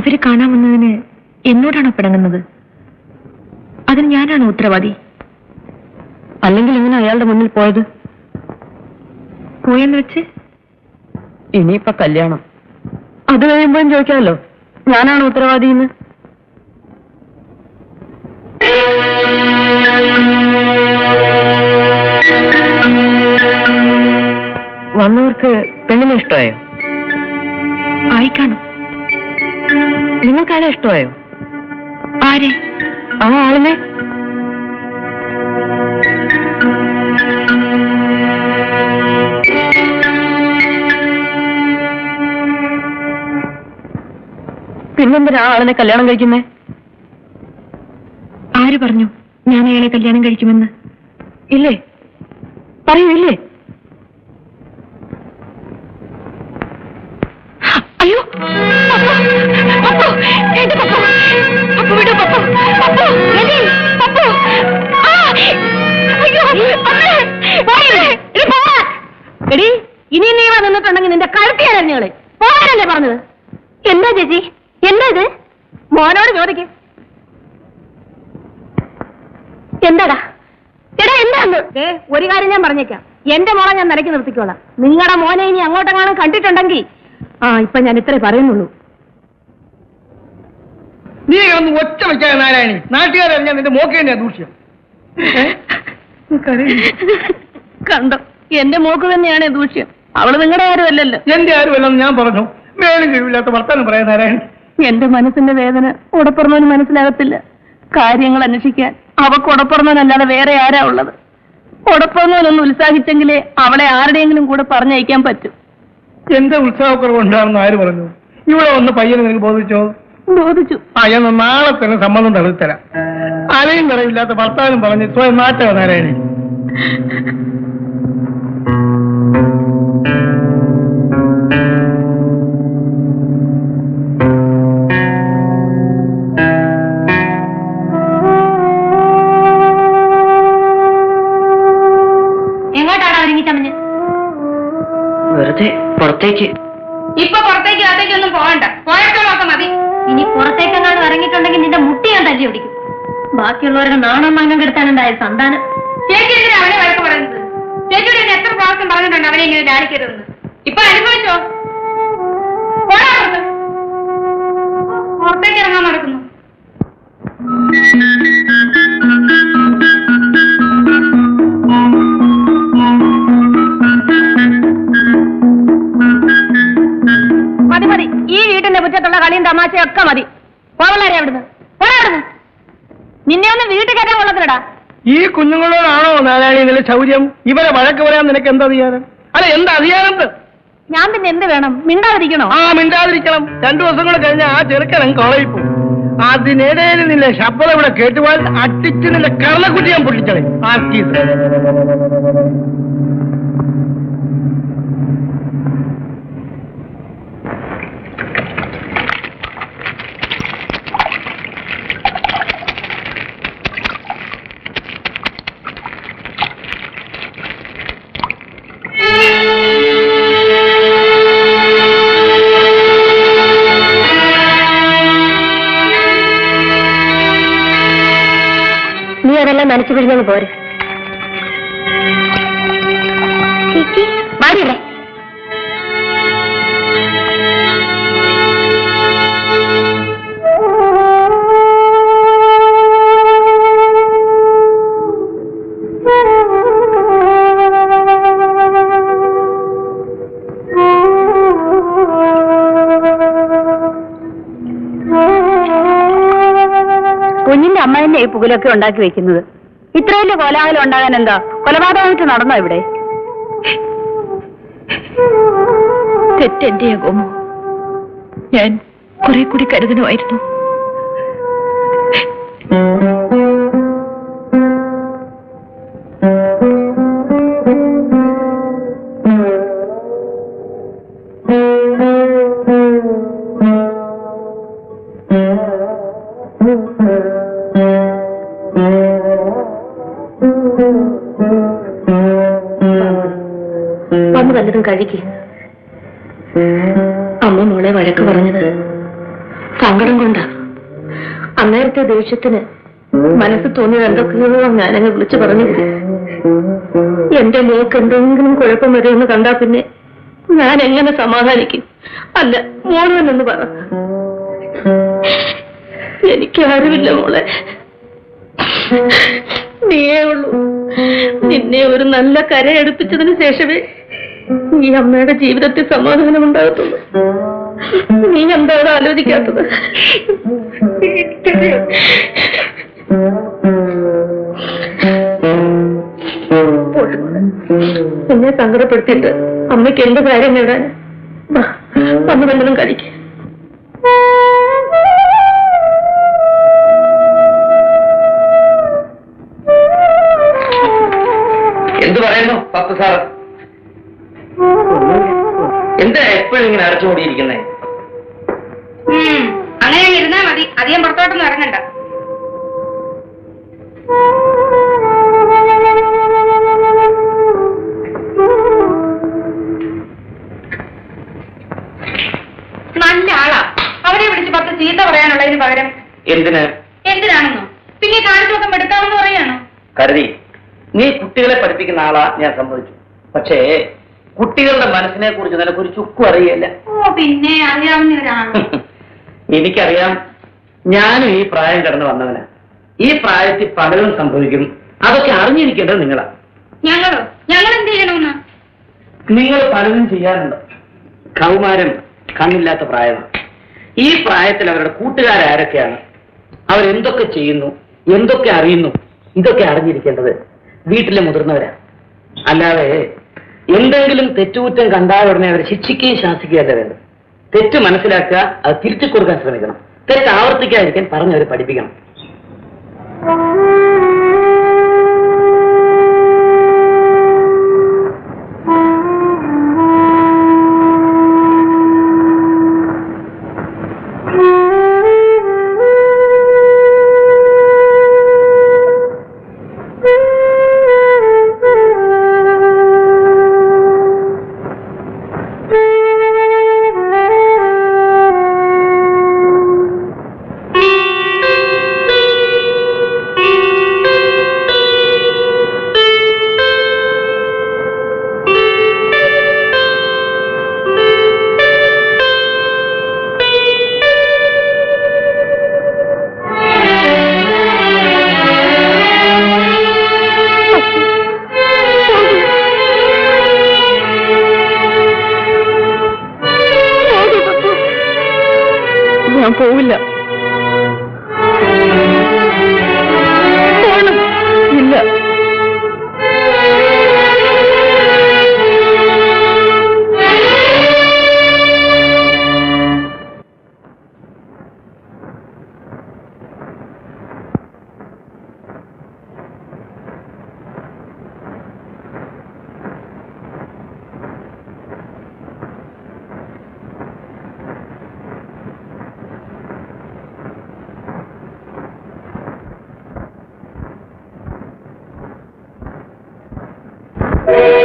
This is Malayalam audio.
അവര് കാണാമെന്നതിന് എന്നോടാണോ പിണങ്ങുന്നത്? അതിന് ഞാനാണോ ഉത്തരവാദി? അല്ലെങ്കിൽ എങ്ങനെ അയാളുടെ മുന്നിൽ പോയത്? പോയെന്ന് വെച്ച് ഇനിയിപ്പൊ കല്യാണം, അത് കഴിയുമ്പോഴും ചോദിക്കാമല്ലോ ഞാനാണ് ഉത്തരവാദിന്ന്. വന്നവർക്ക് പെണ്ണിനെ ഇഷ്ടമായോ? ആയിക്കാണോ? നിങ്ങൾക്കാരെ ഇഷ്ടമായോ? ആരെ? ആ ആളിനെ. പിന്നെന്തിനാ ആളിനെ കല്യാണം കഴിക്കുന്നേ? ആര് പറഞ്ഞു ഞാൻ അയാളെ കല്യാണം കഴിക്കുമെന്ന്? ഇല്ലേ? പറയൂ, ഇല്ലേ? അയ്യോ, എടി, ഇനി നീ നിന്നിട്ടുണ്ടെങ്കിൽ നിന്റെ കഴുത്തിയാലേ പോകാനല്ലേ പറഞ്ഞത്? എന്താ ചേച്ചി, എന്താ ഇത്? മോനോട് ചോദിക്ക്. എന്താടാ? എടാ എന്താന്ന്? ഒരു കാര്യം ഞാൻ പറഞ്ഞേക്കാം, എന്റെ മോളെ ഞാൻ നിലയ്ക്ക് നിർത്തിക്കോളാം. നിങ്ങളുടെ മോനെ ഇനി അങ്ങോട്ടെങ്ങാനും കണ്ടിട്ടുണ്ടെങ്കിൽ ഇപ്പൊ ഞാൻ ഇത്രേ പറയുന്നുള്ളൂ. നീ ഒന്ന് ഒച്ച വെച്ചാൽ നാരായണി, നാട്ടുകാരറിഞ്ഞാൽ നിന്റെ മോക്കേണ്ട ദൂഷ്യം. കണ്ടോ, എന്റെ മോക്ക് തന്നെയാണ് ദൂഷ്യം. അവള് നിങ്ങളുടെ ആരുമല്ലല്ലോ. എന്റെ ആരുമല്ലെന്ന് ഞാൻ പറഞ്ഞു. മേലും കഴിവില്ലാത്ത വർത്താനം പറയാൻ നാരായണി. എന്റെ മനസ്സിന്റെ വേദന ഉടപ്പുറന്നവന് മനസ്സിലാകത്തില്ല. കാര്യങ്ങൾ അന്വേഷിക്കാൻ അവക്ക് ഉടപ്പുറന്നവനല്ലാതെ വേറെ ആരാ ഉള്ളത്? ഉടപ്പുറന്നവനൊന്ന് ഉത്സാഹിച്ചെങ്കിലേ അവളെ ആരുടെയെങ്കിലും കൂടെ പറഞ്ഞയക്കാൻ പറ്റും. എന്റെ ഉത്സാഹക്കുറവുണ്ടാണെന്ന് ആര് പറഞ്ഞു? ഇവിടെ വന്ന് പയ്യനെ നിനക്ക് ബോധിച്ചോ? ബോധിച്ചു. എന്ന് നാളെ തന്നെ സമ്മതം തള്ളിത്തരാം. അലയും നിറവില്ലാത്ത ഭർത്താവിനും പറഞ്ഞ് സ്വയം മാറ്റോ നാരായണി. എങ്ങോട്ടാണ് ഒരുങ്ങി ചമഞ്ഞ്? വെറുതെ പുറത്തേക്ക്. ഇപ്പൊ പുറത്തേക്ക് അകത്തേക്കൊന്നും പോകണ്ട, പോയപ്പോഴൊക്കെ മതി. ഇനി പുറത്തേക്കെങ്ങാണ്ട് ഇറങ്ങിയിട്ടുണ്ടെങ്കിൽ നിന്റെ മുട്ടി ഞാൻ തല്ലി പിടിക്കും. ബാക്കിയുള്ളവരുടെ നാണം മാനം കെടുത്താനുണ്ടായ സന്താനം. ചേച്ചി എന്തിനാ അവനെ വഴക്ക് പറയുന്നത്? ചേച്ചിയുടെ എത്ര പ്രാവശ്യം പറഞ്ഞിട്ടുണ്ട് അവനെ ഇങ്ങനെ ലാളിക്കരുതെന്ന്? ഇപ്പൊ അനുഭവിച്ചോ? പുറത്തേക്ക് ഇറങ്ങാൻ നടക്കുന്നു. മതി മതി, ഈ വീട്ടിന്റെ മുറ്റത്തുള്ള കളിയും തമാശയൊക്കെ മതി. പോവല്ലാരെ അവിടുന്ന്, പോരാടുന്നു. നിന്നെ ഒന്ന് വീട്ടിൽ കയറ്റാൻ കൊള്ളത്തില്ലടാ. ഈ കുഞ്ഞുങ്ങളോടാണോ നാരായണി നില ശൗര്യം? ഇവരെ വഴക്ക് പറയാൻ നിനക്ക് എന്താ അധികാരം? അല്ല, എന്താ അധികാരം? ഞാൻ പിന്നെ എന്ത് വേണം? മിണ്ടാതിരിക്കണോ? മിണ്ടാതിരിക്കണം. 2 ദിവസം കൂടെ കഴിഞ്ഞാൽ ആ ചെറുക്കൻ കോളേജിൽ പോകും. അതിനിടയിൽ നിന്റെ ശബ്ദം ഇവിടെ കേട്ടുപോയാൽ അട്ടിച്ച് നിന്റെ കർണക്കുറ്റി ഞാൻ പൊട്ടിച്ചളെ. നീ അതെല്ലാം നനച്ചു പിടിഞ്ഞു പോരെ. പാടിയില്ലേ? കുഞ്ഞിന്റെ അമ്മ തന്നെ ഈ പുകലൊക്കെ ഉണ്ടാക്കി വെക്കുന്നത്. ഇത്ര വലിയ കോലാഹലം ഉണ്ടാകാൻ എന്താ കൊലപാതകമായിട്ട് നടന്നോ ഇവിടെ? തെറ്റെന്റെയാ ഗോമു. ഞാൻ കുറെ കൂടി കരുതണമായിരുന്നു. വന്ന് വല്ലതും കഴിക്ക്. അമ്മ മോളെ വഴക്ക് പറഞ്ഞത് സങ്കടം കൊണ്ടാ. അന്നേരത്തെ ദേഷ്യത്തിന് മനസ്സ് തോന്നിയത് എന്തൊക്കെയോ ഞാനങ്ങ് വിളിച്ചു പറഞ്ഞു. എന്റെ മോക്ക് എന്തെങ്കിലും കുഴപ്പം വരുമെന്ന് കണ്ടാ പിന്നെ ഞാൻ എങ്ങനെ സമാധാനിക്കും? അല്ല, മോളുവെന്നൊന്ന് പറ. എനിക്ക് ആരുമില്ല മോളെ, നീയേ ഉള്ളൂ. നിന്നെ ഒരു നല്ല കരയെടുപ്പിച്ചതിന് ശേഷമേ ഈ അമ്മയുടെ ജീവിതത്തിൽ സമാധാനം ഉണ്ടാകത്തുള്ളൂ. നീ എന്താണ് ആലോചിക്കാത്തത്? എന്നെ സങ്കടപ്പെടുത്തിയിട്ട് അമ്മയ്ക്ക് എന്ത് കാര്യം നേടാൻ? വന്നു വല്ലതും കഴിക്കും. എന്ത് പറയുന്നു പത്ത് സാർ? എന്താ എപ്പോഴും ഇങ്ങനെ അടച്ചുകൂടിയിരിക്കുന്നേ? അങ്ങനെ ഇരുന്നാ മതി, അധികം പുറത്തോട്ടൊന്നും ഇറങ്ങണ്ട. നല്ല ആളാ. അവരെ വിളിച്ച് 10 ചീത്ത പറയാനുള്ളതിന് പകരം എന്തിനാണെന്നോ പിന്നെ കാണിച്ചൊക്കെ എടുക്കാമെന്ന് പറയാണോ? കരുതി നീ കുട്ടികളെ പഠിപ്പിക്കുന്ന ആളാ ഞാൻ സമ്മതിച്ചു. പക്ഷേ കുട്ടികളുടെ മനസ്സിനെ കുറിച്ച് നിനക്കൊരു ചുക്കും അറിയില്ല. ഓ പിന്നെ അറിയാവുന്ന ഒരാള്. എനിക്കറിയാം, ഞാനും ഈ പ്രായം കടന്നു വന്നവനാ. ഈ പ്രായത്തിൽ പലതും സംഭവിക്കും. അതൊക്കെ അറിഞ്ഞിരിക്കേണ്ടത് നിങ്ങളാ. ഞങ്ങൾ എന്ത് ചെയ്യണമെന്ന്? നിങ്ങൾ പലതും ചെയ്യാറുണ്ട്. കൗമാരം കണ്ണില്ലാത്ത പ്രായമാണ്. ഈ പ്രായത്തിൽ അവരുടെ കൂട്ടുകാരാരൊക്കെയാണ്, അവരെന്തൊക്കെ ചെയ്യുന്നു, എന്തൊക്കെ അറിയുന്നു, ഇതൊക്കെ അറിഞ്ഞിരിക്കേണ്ടത് വീട്ടിലെ മുതിർന്നവരാ. അല്ലാതെ എന്തെങ്കിലും തെറ്റുകുറ്റം കണ്ടാൽ ഉടനെ അവരെ ശിക്ഷിക്കുകയും ശാസിക്കുകയല്ല വേണ്ടത്. തെറ്റ് മനസ്സിലാക്കുക, അത് തിരിച്ചു കൊടുക്കാൻ ശ്രമിക്കണം. തെറ്റ് ആവർത്തിക്കാതിരിക്കാൻ പറഞ്ഞവരെ പഠിപ്പിക്കണം. ഞാൻ പോവില്ല.